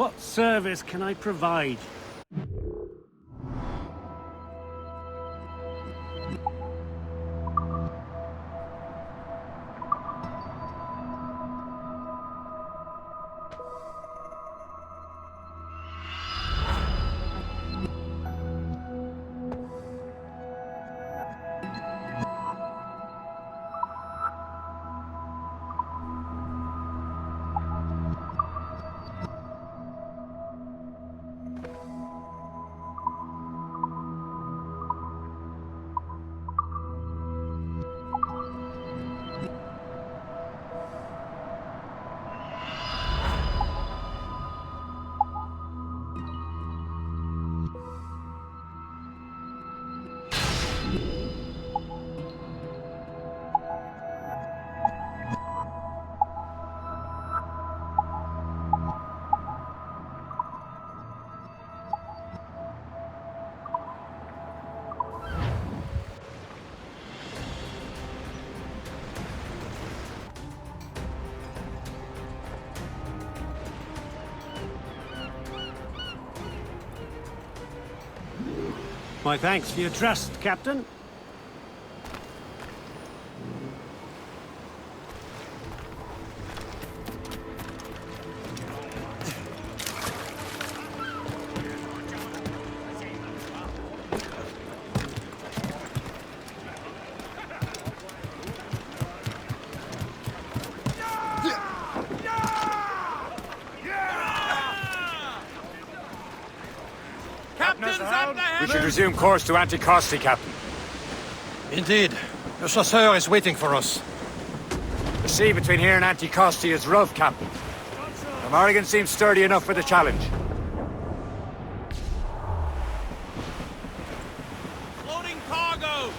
What service can I provide? My thanks for your trust, Captain. We should resume course to Anticosti, Captain. Indeed. The chasseur is waiting for us. The sea between here and Anticosti is rough, Captain. The Morrigan seems sturdy enough for the challenge. Loading cargo!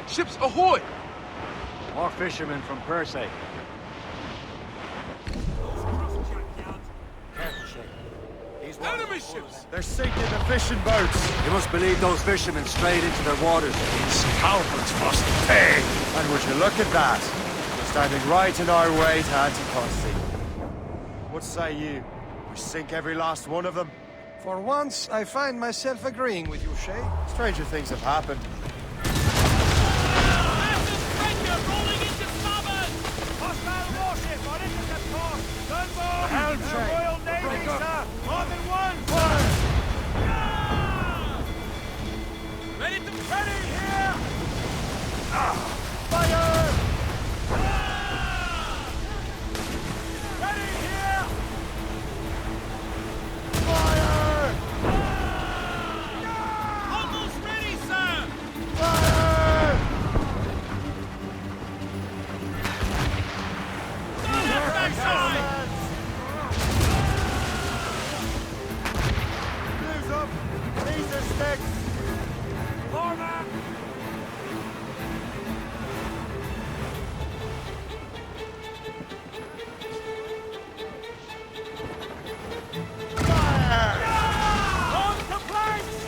Ships ahoy! More fishermen from Persay. Enemy ships! They're sinking the fishing boats. You must believe those fishermen strayed into their waters. Scoundrels must pay! And would you look at that? Standing right in our way to Anticosti. What say you? We sink every last one of them? For once, I find myself agreeing with you, Shay. Stranger things have happened. Rolling into starboard! Hostile warship on intercept course! Gunboat! Helm, Shay! Royal Navy, sir! More than one! Ready to... Ready here! Fire! Ready here! Fire! Almost ready, sir! Fire! Backside! Use up! These are sticks! Forward! On to planks!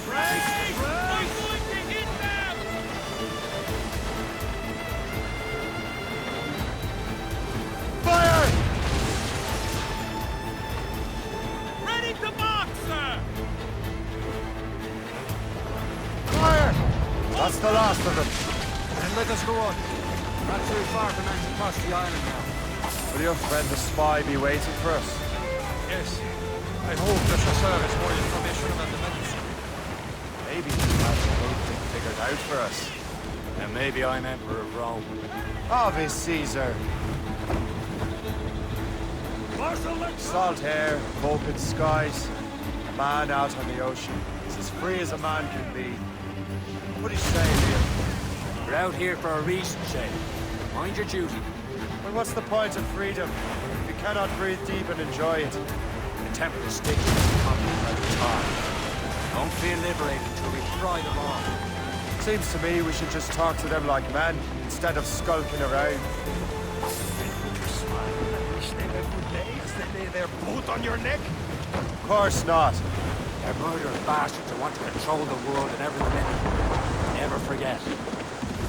Brace! We're going to hit them! Fire! Ready to mark, sir! Fire! That's the last of them. Then let us go on. Not too far from Anticosti Island now. Will your friend the spy be waiting for us? Yes. I hope the chasseur has more information about the manuscript. Maybe he has the whole thing figured out for us. And maybe I'm Emperor of Rome. Ave Caesar! Salt air, Vulcan skies, a man out on the ocean. He's as free as a man can be. What do you say, Liam? We're out here for a reason, Shay. Mind your duty. Well, what's the point of freedom if you cannot breathe deep and enjoy it? The temper sticks to the continent at the time. Don't feel liberated until we fry them off. Seems to me we should just talk to them like men, instead of skulking around. They lay their boot on your neck. Of course not. They're murderous bastards who want to control the world and everything in it. Never forget.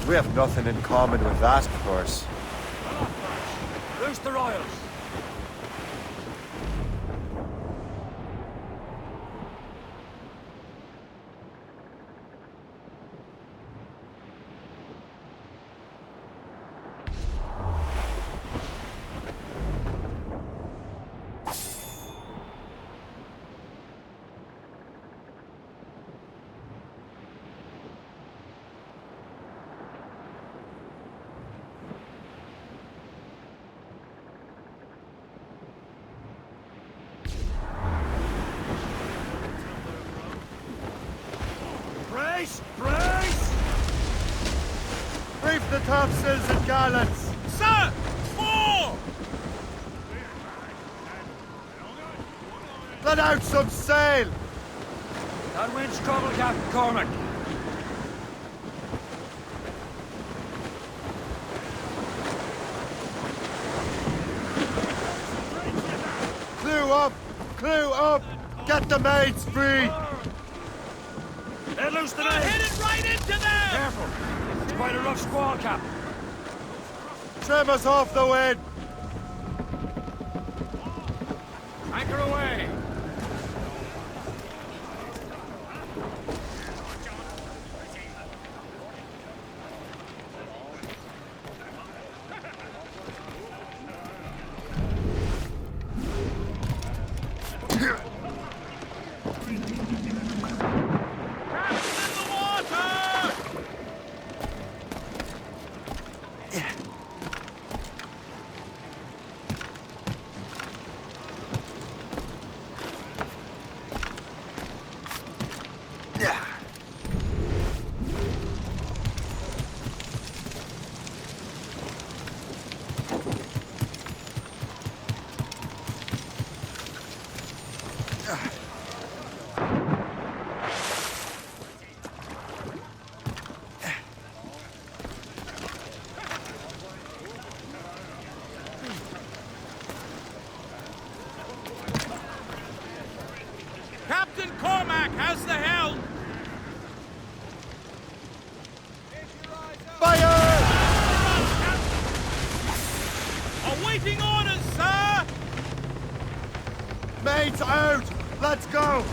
We have nothing in common with that, of course. Loose the royals! Brace! Brace! Reef the topsails and gallants! Sir! More! Let out some sail! That wind's trouble, Captain Cormac. Clew up! Clew up! Get the mates free! Let loose the We're net! headed right into them! Careful! It's quite a rough squall, Captain. Trim us off the wind! Anchor away! Captain Cormac has the helm! Fire! Awaiting orders, sir! Mates out! Let's go!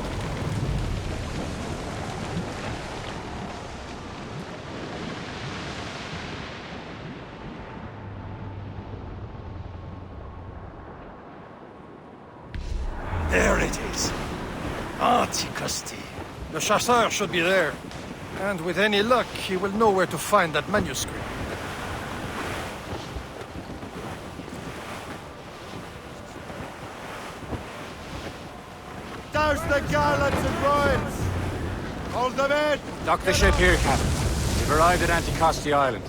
There it is. Anticosti. The chasseur should be there. And with any luck, he will know where to find that manuscript. Douse the gallants and royals! Hold them in! Dock the ship here, Captain. We've arrived at Anticosti Island.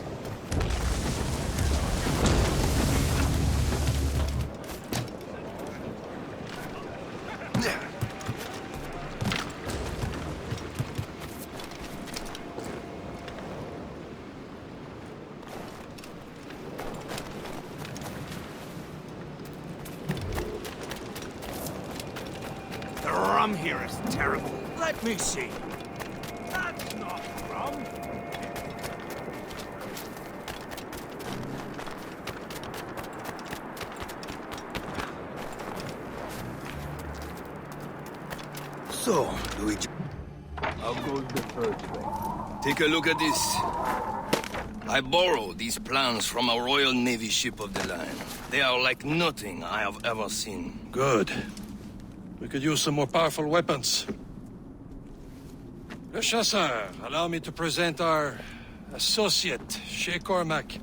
The rum here is terrible. Let me see. That's not rum. So, Luigi. How goes the first one? Take a look at this. I borrowed these plans from a Royal Navy ship of the line. They are like nothing I have ever seen. Good. We could use some more powerful weapons. Le Chasseur, allow me to present our associate, Shay Cormac.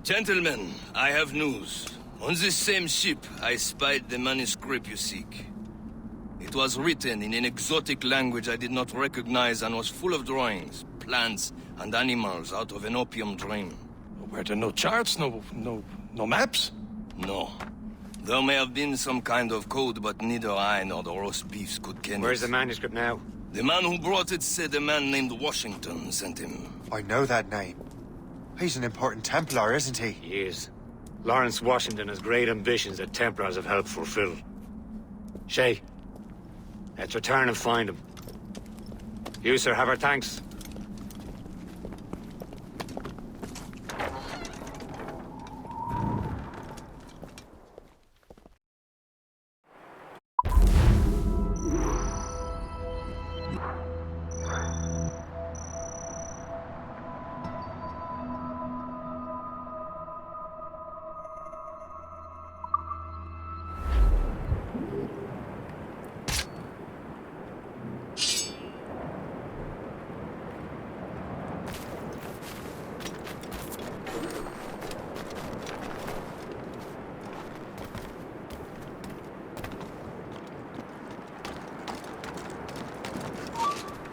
Gentlemen, I have news. On this same ship, I spied the manuscript you seek. It was written in an exotic language I did not recognize and was full of drawings, plants, and animals out of an opium dream. Were there no charts, no maps? No. There may have been some kind of code, but neither I nor the roast beefs could ken Where's it. the manuscript now? The man who brought it said a man named Washington sent him. I know that name. He's an important Templar, isn't he? He is. Lawrence Washington has great ambitions that Templars have helped fulfill. Shay, let's return and find him. You, sir, have our thanks.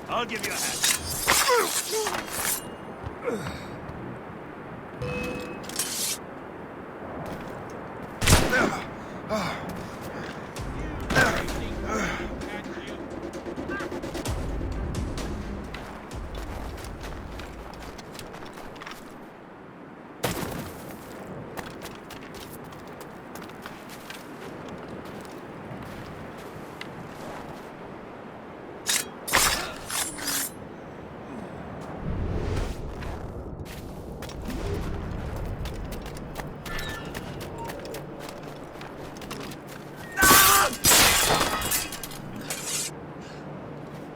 I'll give you a hand.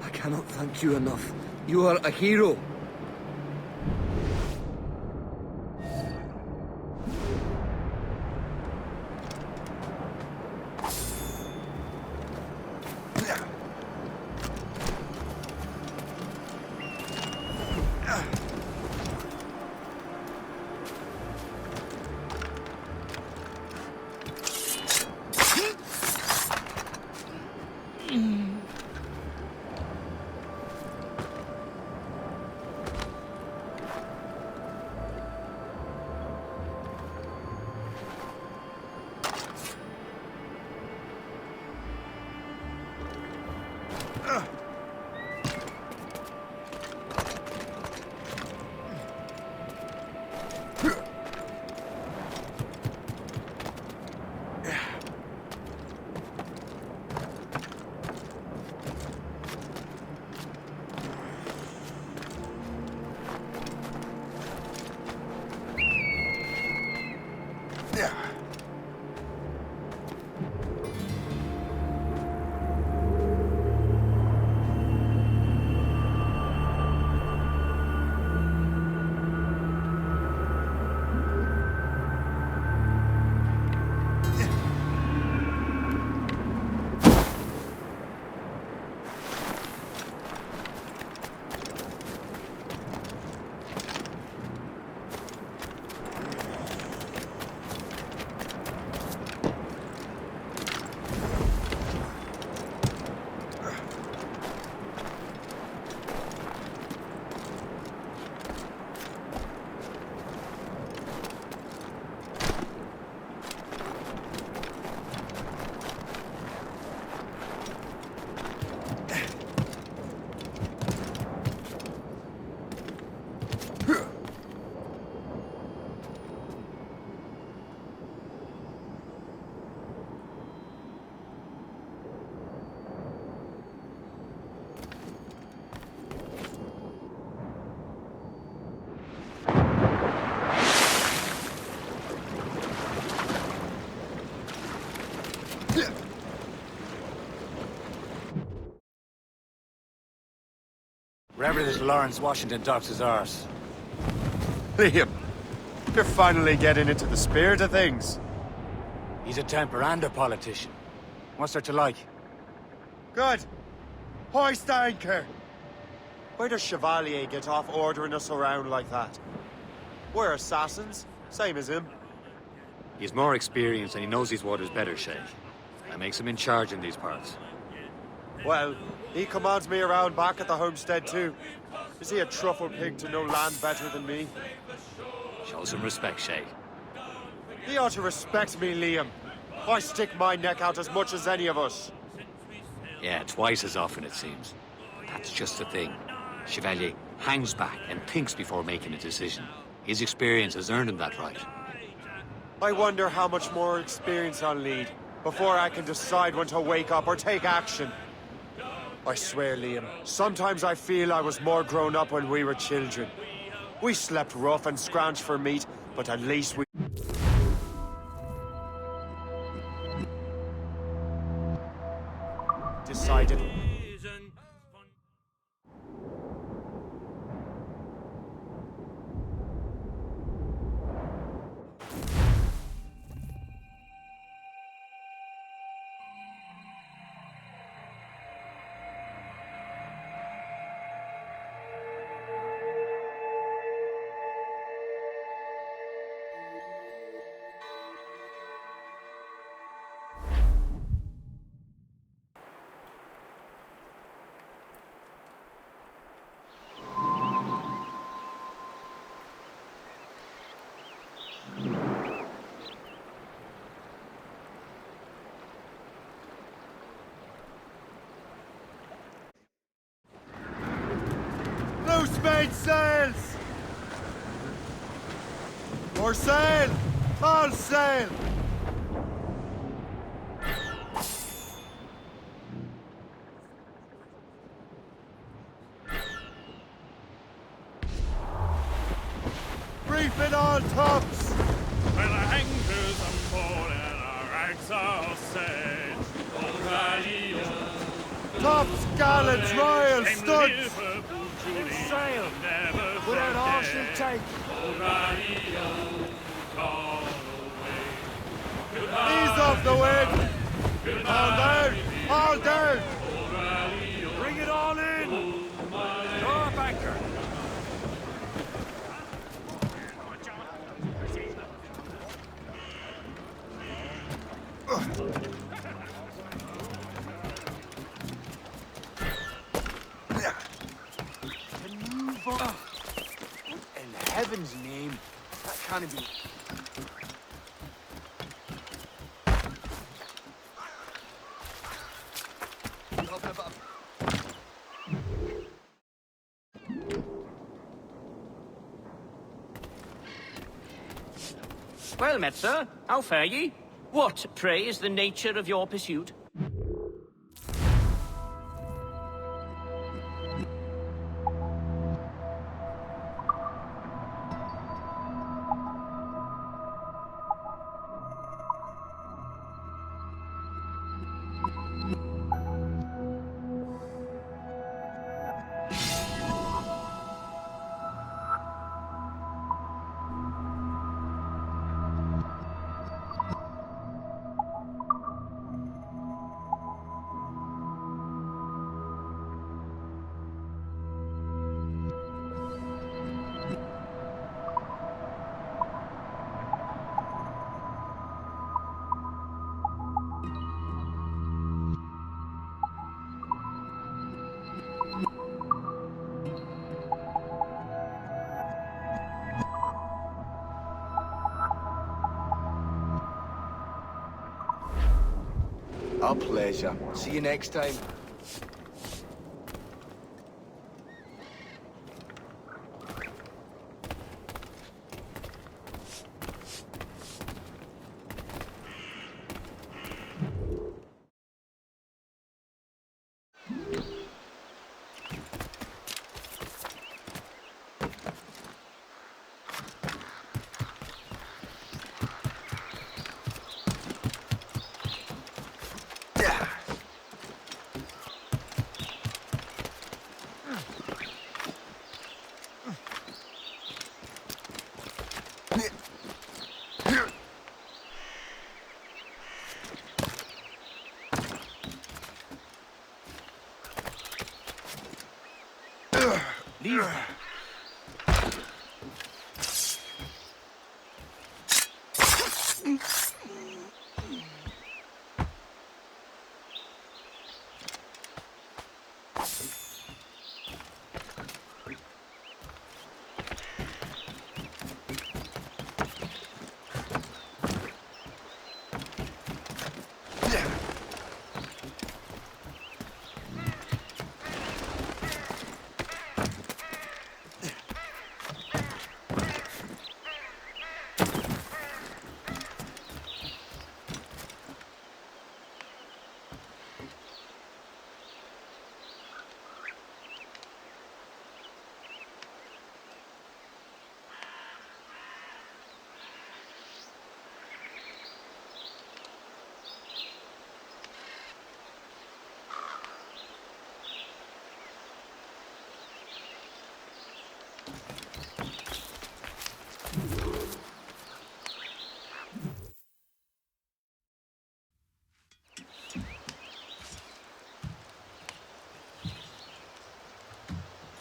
I cannot thank you enough. You are a hero. Wherever this Lawrence Washington docks his arse. Liam, you're finally getting into the spirit of things. He's a Templar and a politician. What's there to like? Good. Hoist anchor. Where does Chevalier get off ordering us around like that? We're assassins, same as him. He's more experienced and he knows these waters better, Shay. That makes him in charge in these parts. Well, he commands me around back at the homestead too. Is he a truffle pig to know land better than me? Show some respect, Shay. He ought to respect me, Liam. I stick my neck out as much as any of us. Yeah, twice as often, it seems. That's just the thing. Chevalier hangs back and thinks before making a decision. His experience has earned him that right. I wonder how much more experience I'll need before I can decide when to wake up or take action. I swear, Liam, sometimes I feel I was more grown up when we were children. We slept rough and scrounged for meat, but at least we... decided. Loose mainsails! More sail! All sail! Reef it all tops! Well, our anchors on board and our rags all set. Tops, gallants, royal, studs! Sail! Without all she'll take! Ease off the wind! All down! All down! Bring it all in! Throw up anchor! In heaven's name, that can't be... Well met, sir. How fare ye? What, pray, is the nature of your pursuit? A pleasure. See you next time. Leave.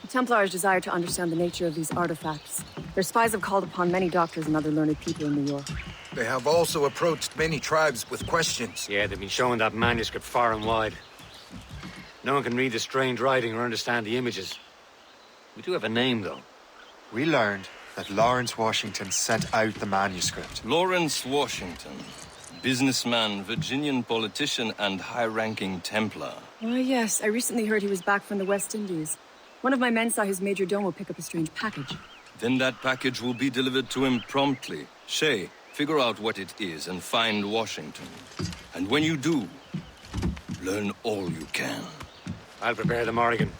Templars desire to understand the nature of these artifacts. Their spies have called upon many doctors and other learned people in New York. They have also approached many tribes with questions. Yeah, they've been showing that manuscript far and wide. No one can read the strange writing or understand the images. We do have a name, though. We learned that Lawrence Washington sent out the manuscript. Lawrence Washington. Businessman, Virginian politician, and high-ranking Templar. Oh, yes. I recently heard he was back from the West Indies. One of my men saw his major domo pick up a strange package. Then that package will be delivered to him promptly. Shay, figure out what it is and find Washington. And when you do, learn all you can. I'll prepare the Morrigan.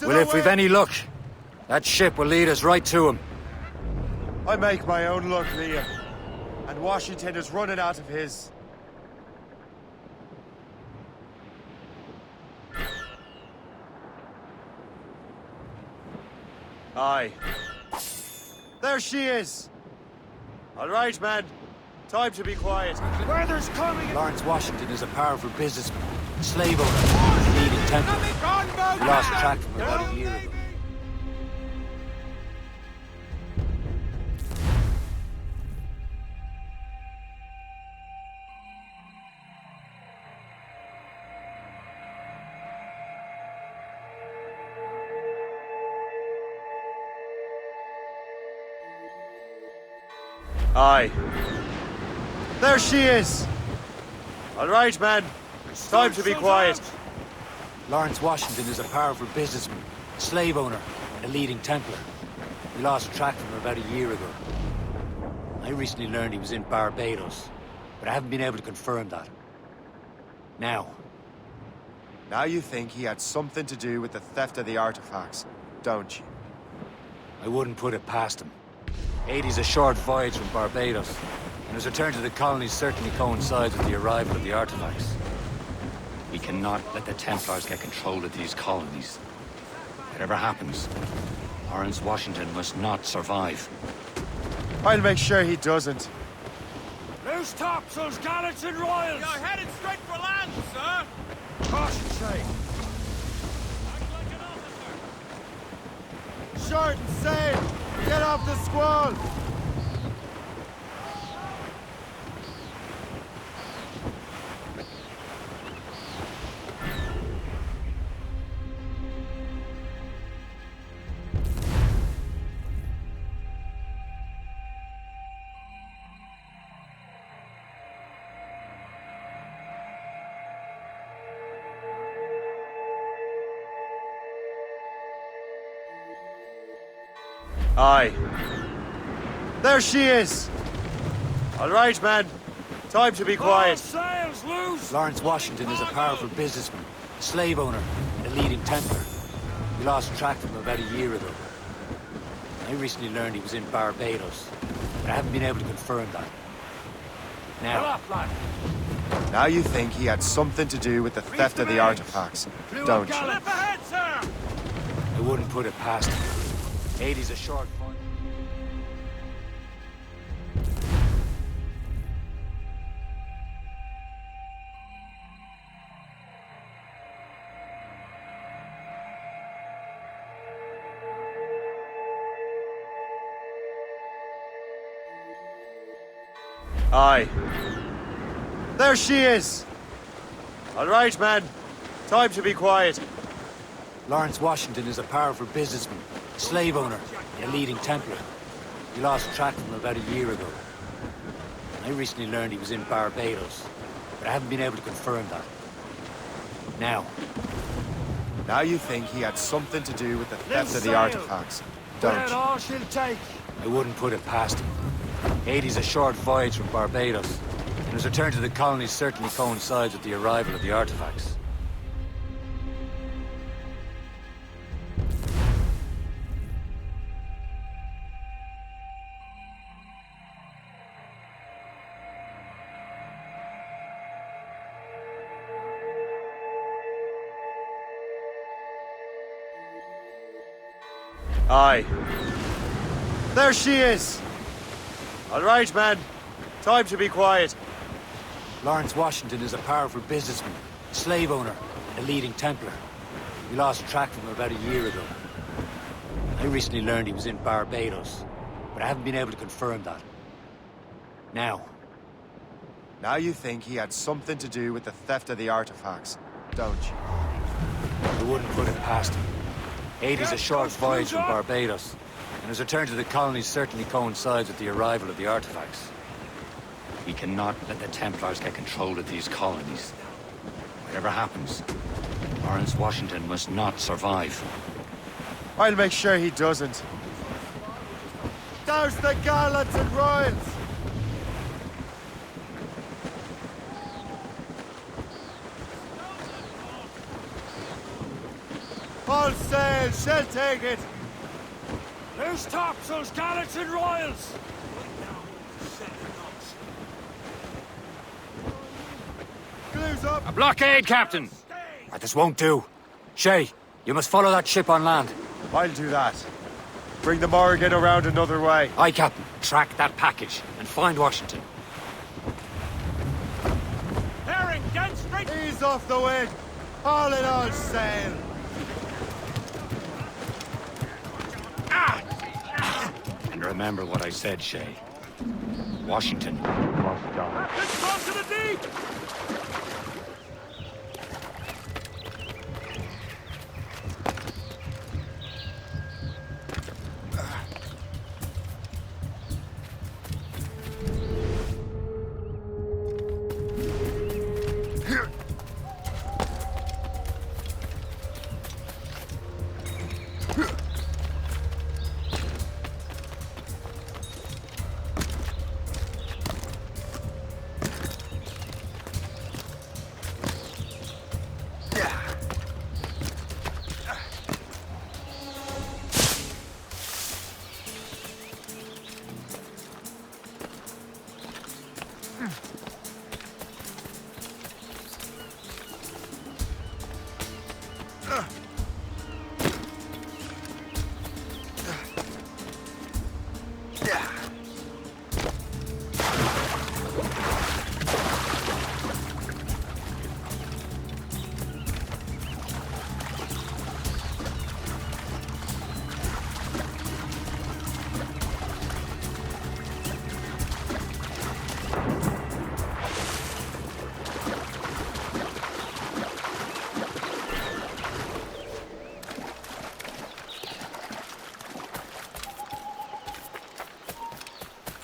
Well, if we've any luck, that ship will lead us right to him. I make my own luck, Liam. And Washington is running out of his. Aye. There she is! All right, man. Time to be quiet. Weather's coming! Lawrence Washington is a powerful businessman, slave owner, leading Templar. We lost track from her about a year ago. Aye. There she is! All right, man. Time to be quiet. Lawrence Washington is a powerful businessman, slave owner, and a leading Templar. We lost track from him about a year ago. I recently learned he was in Barbados, but I haven't been able to confirm that. Now you think he had something to do with the theft of the artifacts, don't you? I wouldn't put it past him. 80's a short voyage from Barbados, and his return to the colonies certainly coincides with the arrival of the artifacts. We cannot let the Templars get control of these colonies. Whatever happens, Lawrence Washington must not survive. I'll make sure he doesn't. Loose topsails, gallants and royals! You're headed straight for land, sir! Caution, Shay! Short and sail! Get off the squall! Aye. There she is! All right, man. Time to be quiet. Sails loose! Lawrence Washington is a powerful businessman, slave owner, and a leading Templar. We lost track from him about a year ago. I recently learned he was in Barbados, but I haven't been able to confirm that. Now you think he had something to do with the theft of the artifacts, don't you? Slip ahead, sir! I wouldn't put it past him. 80's a short point. Aye. There she is! All right, man. Time to be quiet. Lawrence Washington is a powerful businessman, a slave owner, and a leading Templar. We lost track of him about a year ago. I recently learned he was in Barbados, but I haven't been able to confirm that. Now you think he had something to do with the theft of the artifacts, don't you? all she'll take. I wouldn't put it past him. 80's a short voyage from Barbados, and his return to the colonies certainly coincides with the arrival of the artifacts. Aye. There she is! All right, man. Time to be quiet. Lawrence Washington is a powerful businessman, a slave owner, and a leading Templar. We lost track of him about a year ago. I recently learned he was in Barbados, but I haven't been able to confirm that. Now you think he had something to do with the theft of the artifacts, don't you? I wouldn't put it past him. 80's a short voyage from Barbados, and his return to the colonies certainly coincides with the arrival of the artifacts. We cannot let the Templars get control of these colonies. Whatever happens, Lawrence Washington must not survive. I'll make sure he doesn't. Douse the gallants and royals! All sail, shall take it! Loose topsails, gallants and royals! Glue's up! A blockade, Captain! This won't do. Shay, you must follow that ship on land. I'll do that. Bring the Morrigan around another way. Aye, Captain. Track that package and find Washington. Herring, get straight! Ease off the wind! All in all sail! And remember what I said, Shay. Washington must die. Let's cross to the deep!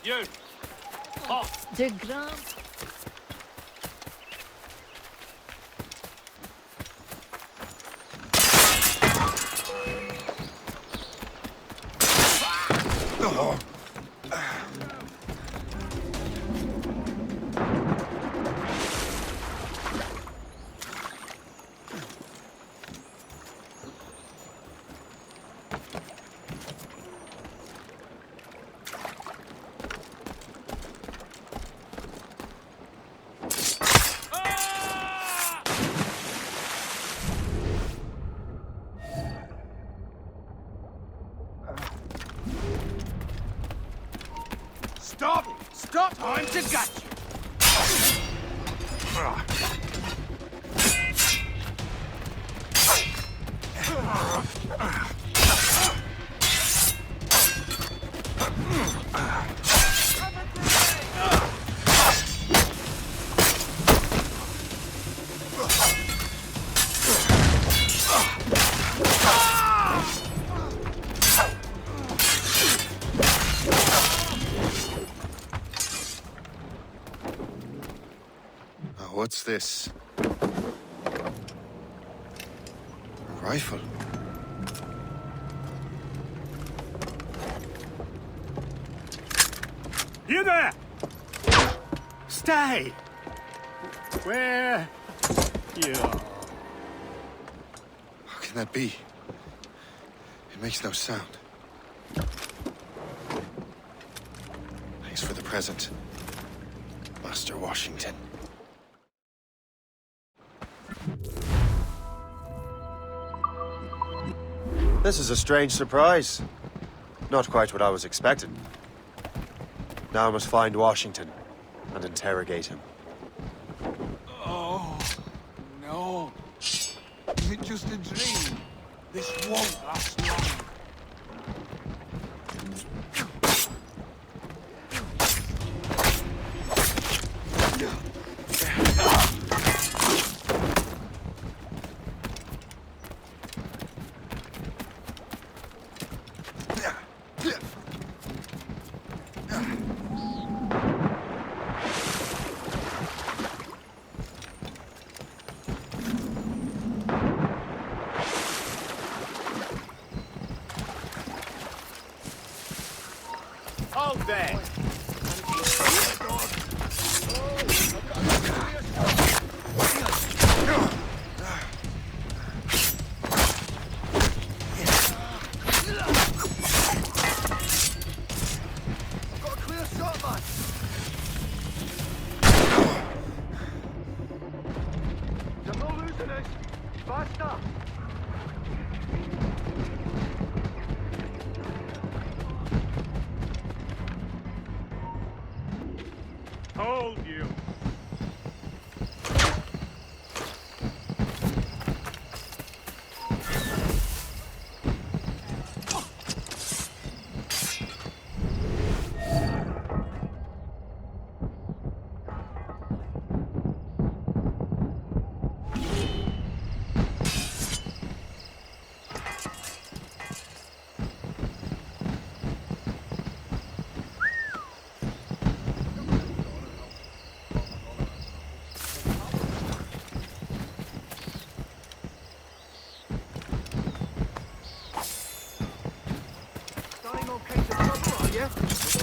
You! Off! De Grand. Stop! Stop! Time to gut you! What's this? A rifle. You there! Stay! Where you are. How can that be? It makes no sound. Thanks for the present, Master Washington. This is a strange surprise. Not quite what I was expecting. Now I must find Washington and interrogate him. Oh, no. Is it just a dream? This won't last long. Hold there! Hold you!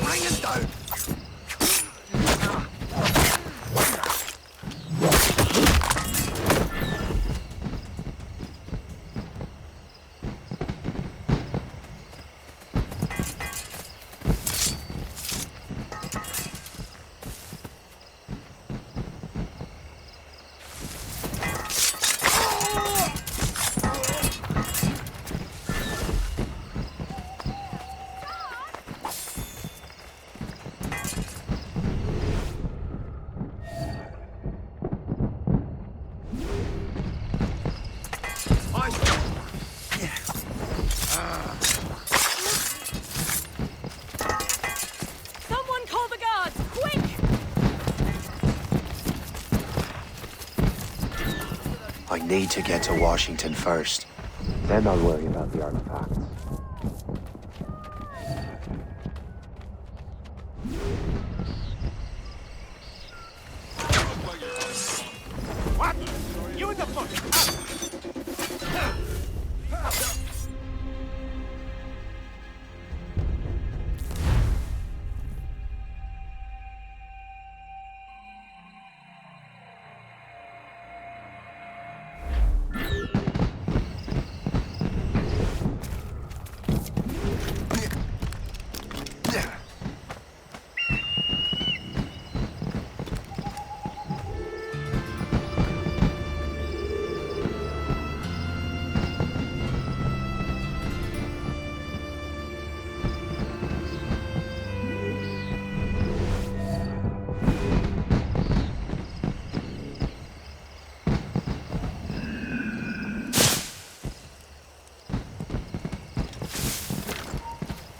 Bring him down! Someone call the guards, quick! I need to get to Washington first. Then I'll worry about the artifacts. What? You in the book!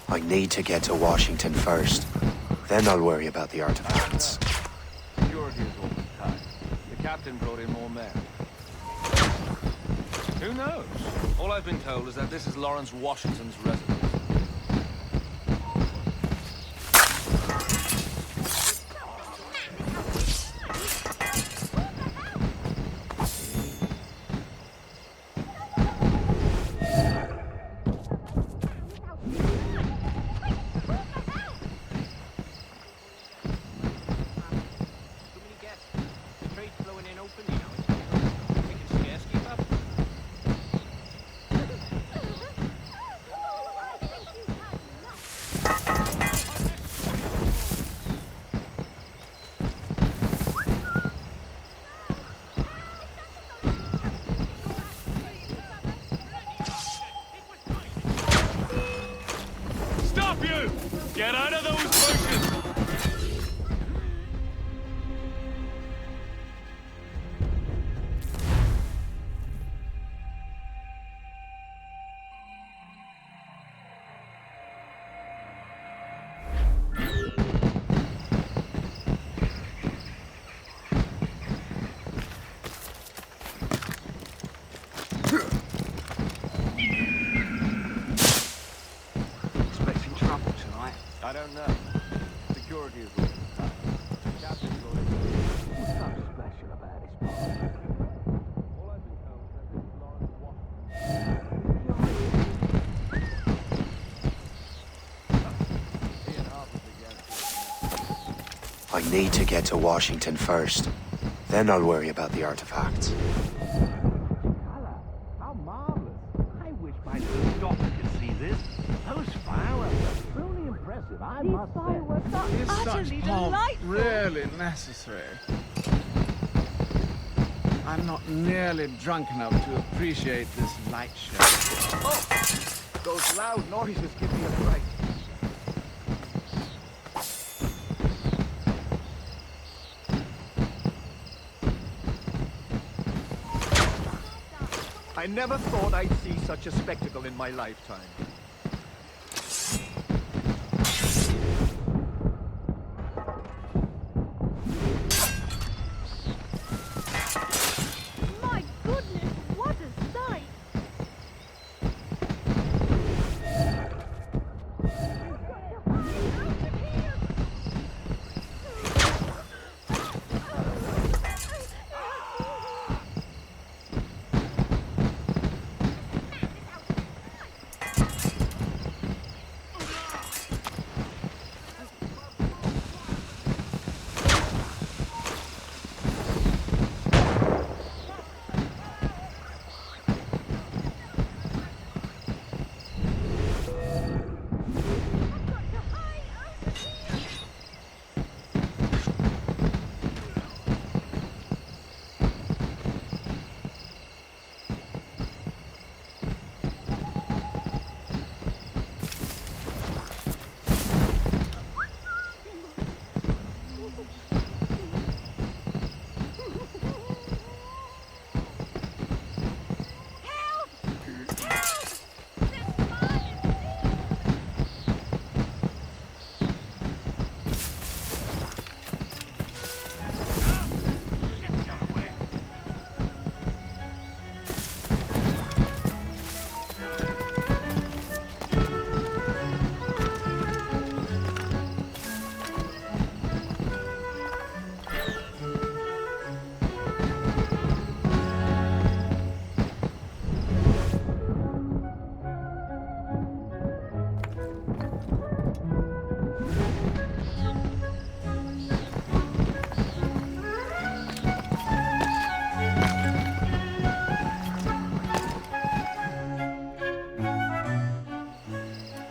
I need to get to Washington first. Then I'll worry about the artifacts. Security is always tight. The captain brought in more men. Who knows? All I've been told is that this is Lawrence Washington's residence. Stop you! Get out of those bushes! I don't know. Security is all the time. The captain's already... What's so special about his part? All I've been told is that it's Lawrence I need to get to Washington first. Then I'll worry about the artifacts. How marvelous. I wish my little daughter could see this. Those fireworks are truly impressive, I must say. Fireworks are Is utterly such pomp delightful. really necessary? I'm not nearly drunk enough to appreciate this light show. Oh! Those loud noises give me a break. I never thought I'd see such a spectacle in my lifetime. My goodness, what a sight!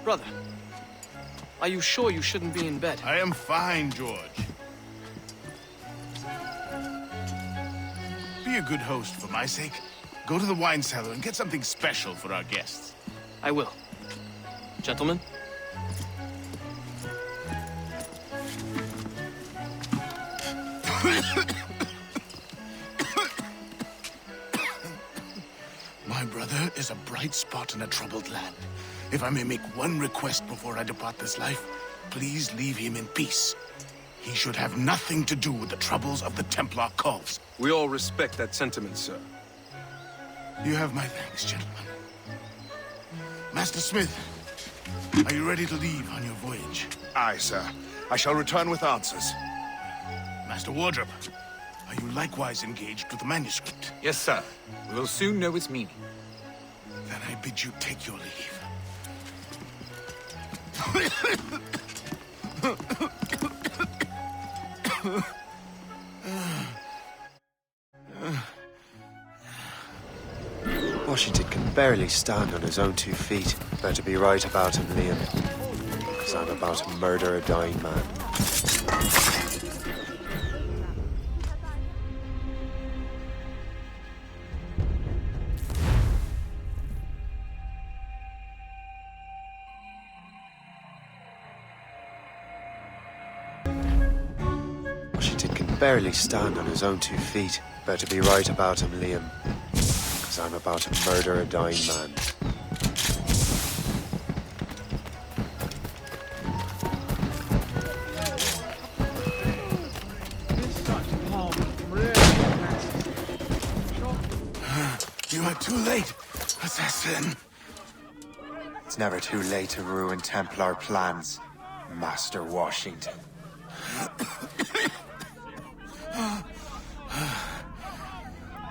Brother, are you sure you shouldn't be in bed? I am fine, George. Be a good host for my sake. Go to the wine cellar and get something special for our guests. I will. Gentlemen? My brother is a bright spot in a troubled land. If I may make one request before I depart this life, please leave him in peace. He should have nothing to do with the troubles of the Templar cause. We all respect that sentiment, sir. You have my thanks, gentlemen. Master Smith, are you ready to leave on your voyage? Aye, sir. I shall return with answers. Master Wardrop, are you likewise engaged with the manuscript? Yes, sir. We will soon know its meaning. Then I bid you take your leave. Washington can barely stand on his own 2 feet. Better be right about him, Liam. Because I'm about to murder a dying man. barely stand on his own 2 feet. Better be right about him, Liam. Because I'm about to murder a dying man. You are too late, assassin. It's never too late to ruin Templar plans, Master Washington.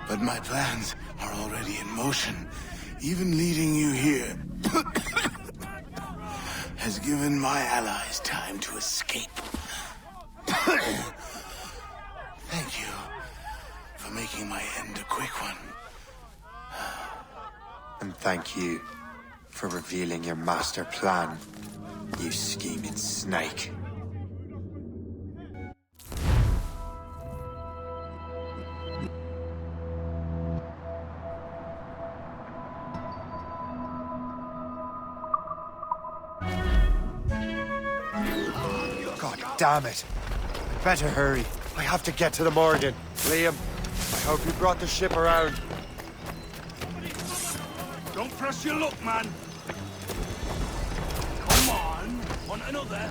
But my plans are already in motion. Even leading you here has given my allies time to escape. Thank you for making my end a quick one. And thank you for revealing your master plan, you scheming snake. God damn it. I better hurry. I have to get to the Morgan. Liam, I hope you brought the ship around. Don't press your luck, man. Come on. Want another?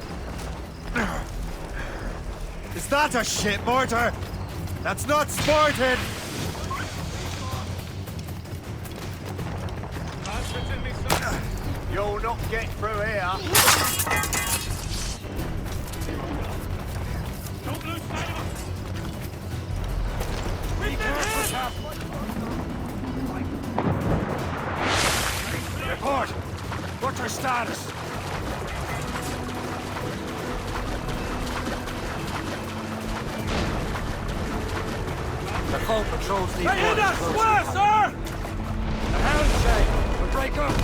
Is that a ship mortar? That's not sporting! You'll not get through here. Don't lose sight of us. Be careful, Report! What's our status? The Cole patrols these They hit waters us! close. Where, sir? The hound chain will break up.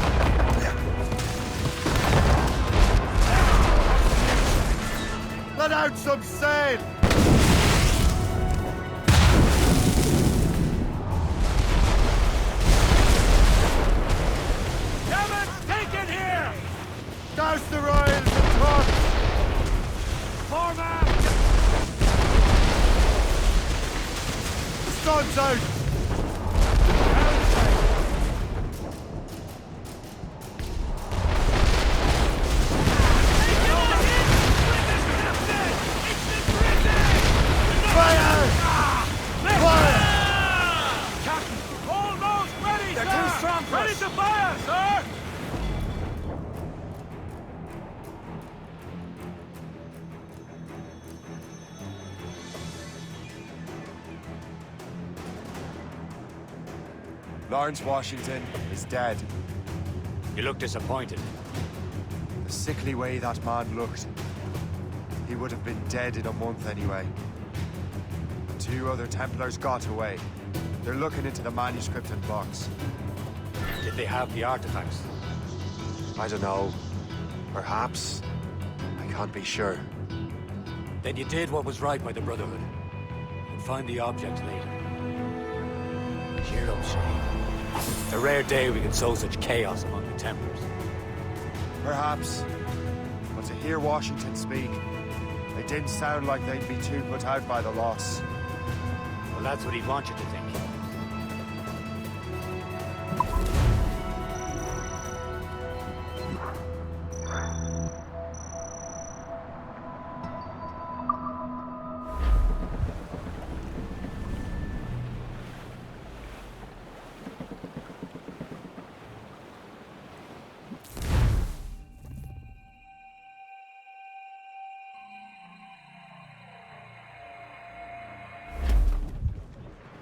Let out some sail! Damn it! Take it here! Douse the royals and tops! Form up! The sun's out! Ready to fire, sir! Lawrence Washington is dead. You look disappointed. The sickly way that man looked. He would have been dead in a month anyway. The 2 other Templars got away. They're looking into the manuscript and box. Did they have the artifacts? I don't know. Perhaps. I can't be sure. Then you did what was right by the Brotherhood. You'll find the object later. Cheer up, Shane. It's a rare day we can sow such chaos among the Templars. Perhaps. But to hear Washington speak, they didn't sound like they'd be too put out by the loss. Well, that's what he'd want you to think.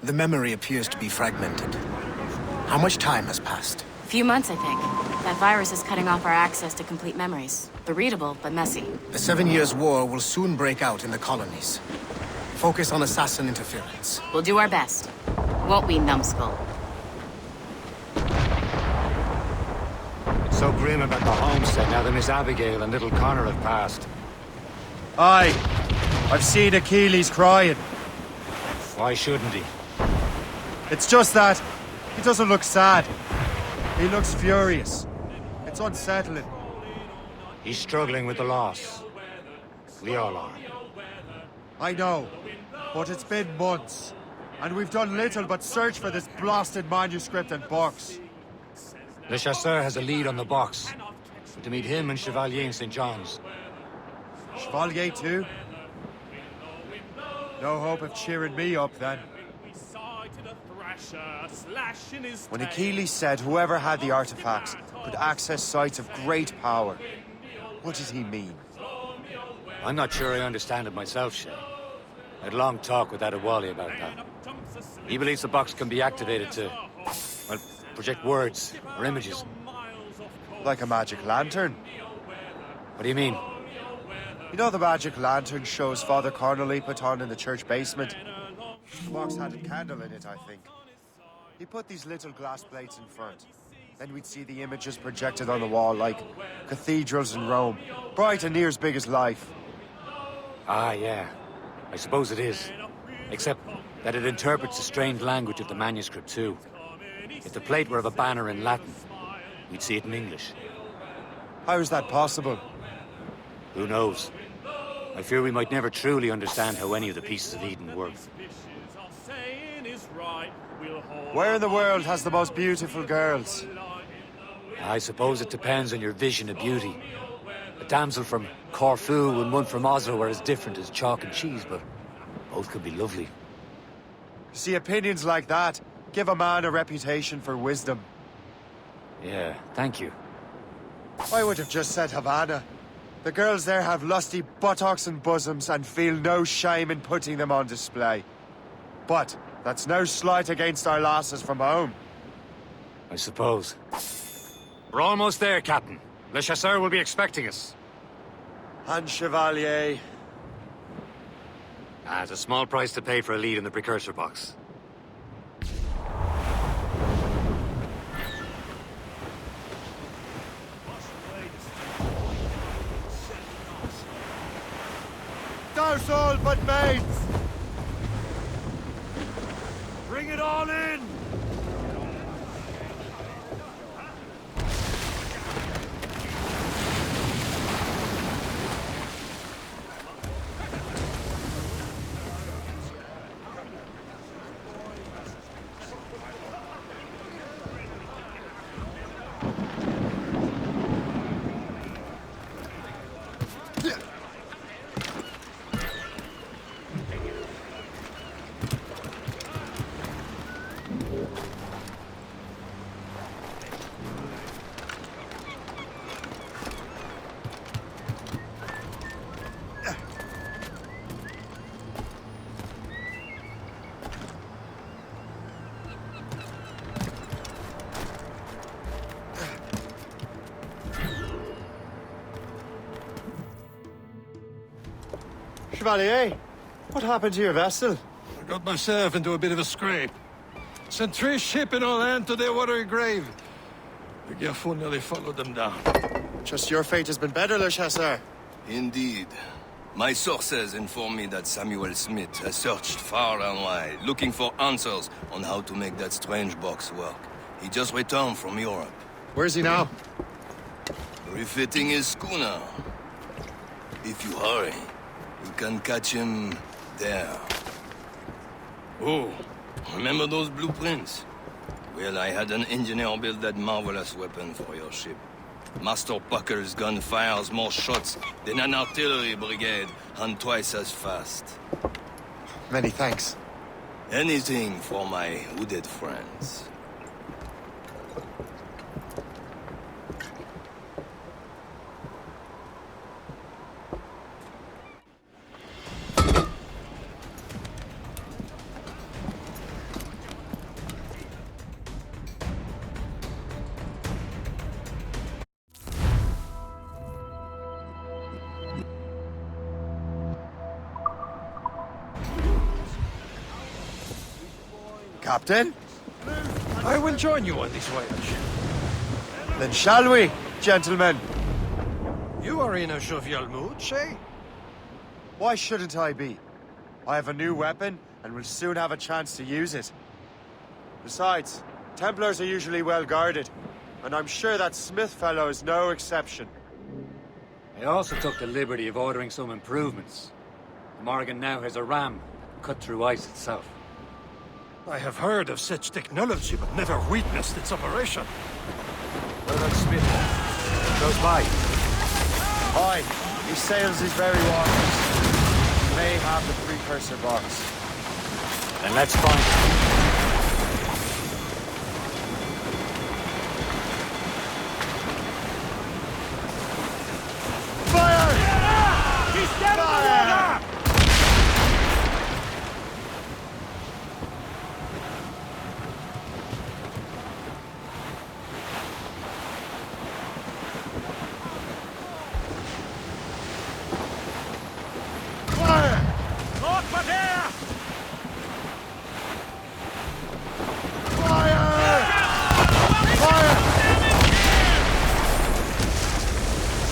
The memory appears to be fragmented. How much time has passed? A few months, I think. That virus is cutting off our access to complete memories. They're readable, but messy. The 7 Years' War will soon break out in the colonies. Focus on assassin interference. We'll do our best. Won't we, numbskull? It's so grim about the homestead now that Miss Abigail and little Connor have passed. Aye. I've seen Achilles crying. Why shouldn't he? It's just that he doesn't look sad. He looks furious. It's unsettling. He's struggling with the loss. We all are. I know, but it's been months, and we've done little but search for this blasted manuscript and box. Le Chasseur has a lead on the box. We're to meet him and Chevalier in St. John's. Chevalier too? No hope of cheering me up then. When Achilles said whoever had the artifacts could access sites of great power, what did he mean? I'm not sure I understand it myself, Shay. I had a long talk with Adewale about that. He believes the box can be activated to, well, project words or images. Like a magic lantern? What do you mean? You know the magic lantern shows Father Connolly put on in the church basement? The box had a candle in it, I think. He put these little glass plates in front. Then we'd see the images projected on the wall like cathedrals in Rome. Bright and near as big as life. Ah, yeah. I suppose it is. Except that it interprets the strained language of the manuscript, too. If the plate were of a banner in Latin, we'd see it in English. How is that possible? Who knows? I fear we might never truly understand how any of the pieces of Eden work. Where in the world has the most beautiful girls? I suppose it depends on your vision of beauty. A damsel from Corfu and one from Oslo are as different as chalk and cheese, but both could be lovely. See, opinions like that give a man a reputation for wisdom. Yeah, thank you. I would have just said Havana. The girls there have lusty buttocks and bosoms and feel no shame in putting them on display. But that's no slight against our lasses from home. I suppose. We're almost there, Captain. Le Chasseur will be expecting us. And Chevalier. It's a small price to pay for a lead in the precursor box. Douse all but mates! Bring it all in! Chevalier, what happened to your vessel? I got myself into a bit of a scrape. Sent 3 ships in all hand to their watery grave. The Gerfaut nearly followed them down. Just your fate has been better, Le Chasseur. Indeed. My sources inform me that Samuel Smith has searched far and wide, looking for answers on how to make that strange box work. He just returned from Europe. Where's he now? Refitting his schooner. If you hurry, you can catch him there. Oh, remember those blueprints? Well, I had an engineer build that marvelous weapon for your ship. Master Puckle's gun fires more shots than an artillery brigade, and twice as fast. Many thanks. Anything for my hooded friends. Captain? I will join you on this voyage. Then shall we, gentlemen? You are in a jovial mood, Shay? Why shouldn't I be? I have a new weapon, and will soon have a chance to use it. Besides, Templars are usually well guarded, and I'm sure that Smith fellow is no exception. I also took the liberty of ordering some improvements. Morrigan now has a ram cut through ice itself. I have heard of such technology, but never witnessed its operation. Lieutenant Smith. Close by. Aye, he sails these very waters. He may have the precursor box. Then let's find it. He's dead in the water! Lord Padea!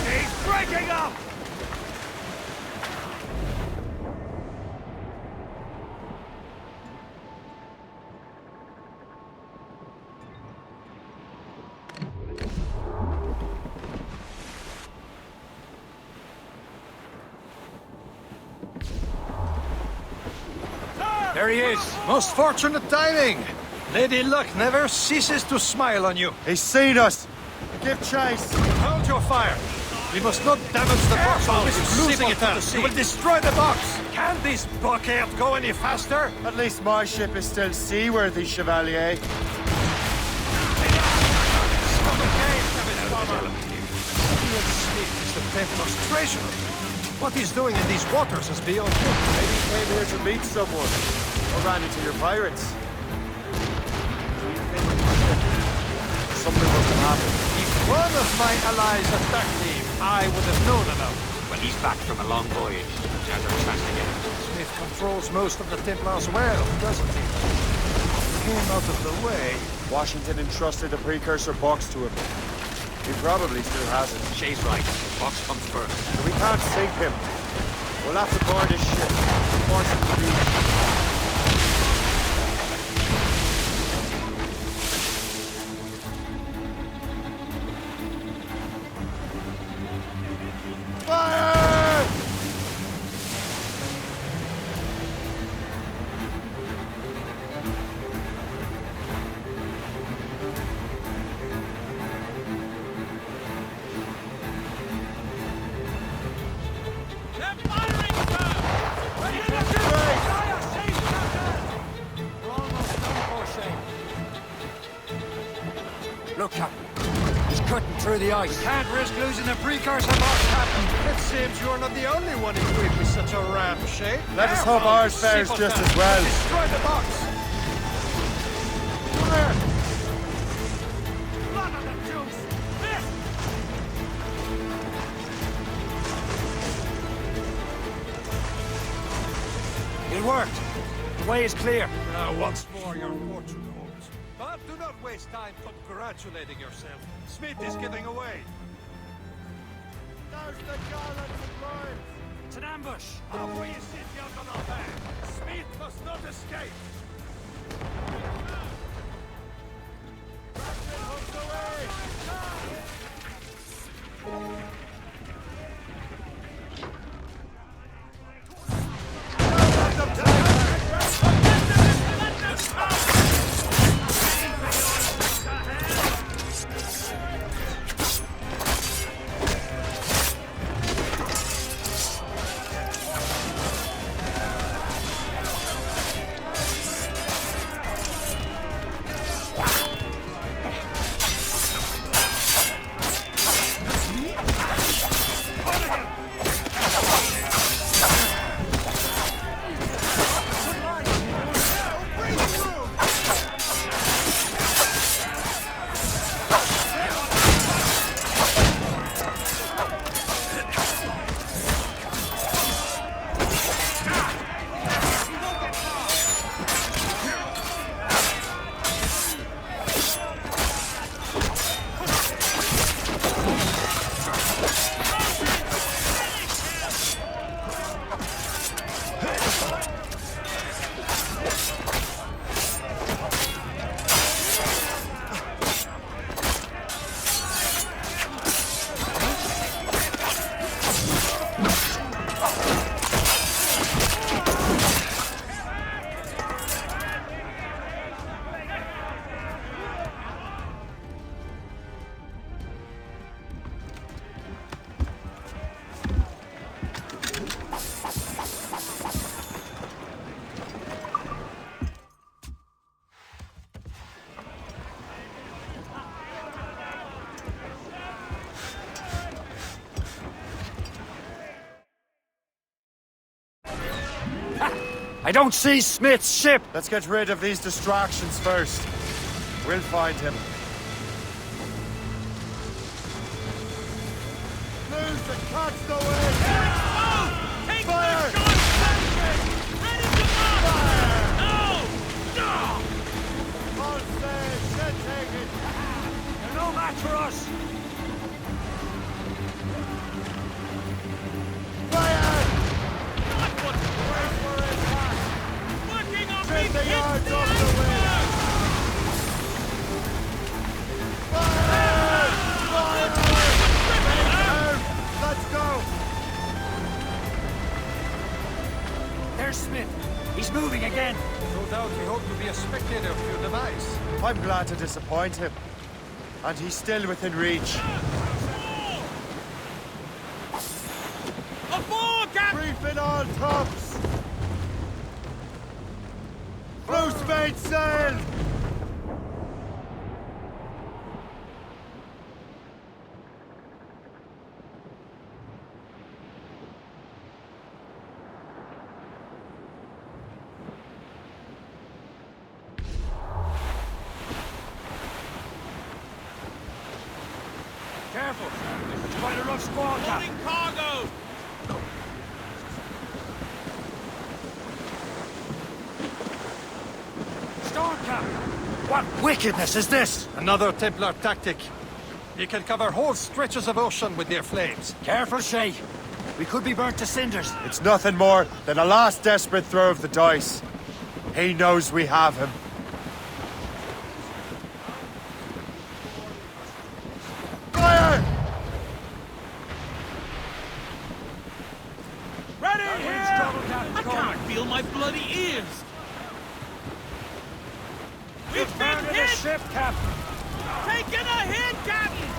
He's breaking up! There he is. Most fortunate timing. Lady Luck never ceases to smile on you. He's seen us. Give chase. Hold your fire. We must not damage the box or risk losing it out. You will destroy the box. Can this bucket go any faster? At least my ship is still seaworthy, Chevalier. Smith is the Templar's treasurer. What he's doing in these waters is beyond me. Maybe he came here to meet someone. Or ran into your pirates. Something must have happened. If one of my allies attacked him, I would have known about it. Well, he's back from a long voyage. He has our chance to get him. Smith controls most of the Templars well, doesn't he? Came out of the way. Washington entrusted the precursor box to him. He probably still has it. Shay's right. Box comes first. We can't sink him. We'll have to board his ship. Force him to leave. Fire! They're firing, sir! Ready to shoot! Fire, Shay's captain! We're almost done for, Shay. Look, Captain. He's cutting through the ice. Can't risk losing a precursor box, Captain. It seems you're not the only one equipped with such a ram, Shay. Let us hope ours fares just as well. Destroy the box. Blood on the juice! This! It worked. The way is clear. Now, once more, your fortune holds. But do not waste time congratulating yourself. Smith is getting away. There's the gallants and lords. It's an ambush! Halfway you sit, you're gonna back! Smith must not escape! Captain, hook away! I don't see Smith's ship! Let's get rid of these distractions first. We'll find him. Lose and catch the wind! Take Fire! the short sentry! Ready to march! Fire! No! All sail, shit taken! They're no match for us! Fire! Not what Brace for impact! working on Trim me! the Hit yards the off the wind! iceberg! Fire! Fire! Down! Let's go! There's Smith. He's moving again. No doubt he hoped to be a spectator of your demise. I'm glad to disappoint him. And he's still within reach. Aboard, Captain! Reefing all tops! Loose main sail! Careful. There's quite a rough squall, Captain. Holding cargo! Storm, Captain. What wickedness is this? Another Templar tactic. You can cover whole stretches of ocean with their flames. Careful, Shay. We could be burnt to cinders. It's nothing more than a last desperate throw of the dice. He knows we have him. Fire! Ready here! I can't feel my bloody ears! We've been Burning the hit! ship, Captain. Taking a hit, Captain!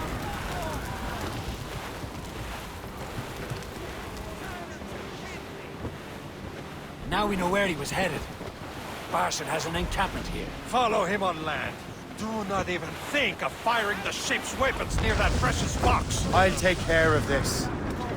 Now we know where he was headed. Barson has an encampment here. Follow him on land. Do not even think of firing the ship's weapons near that precious box. I'll take care of this.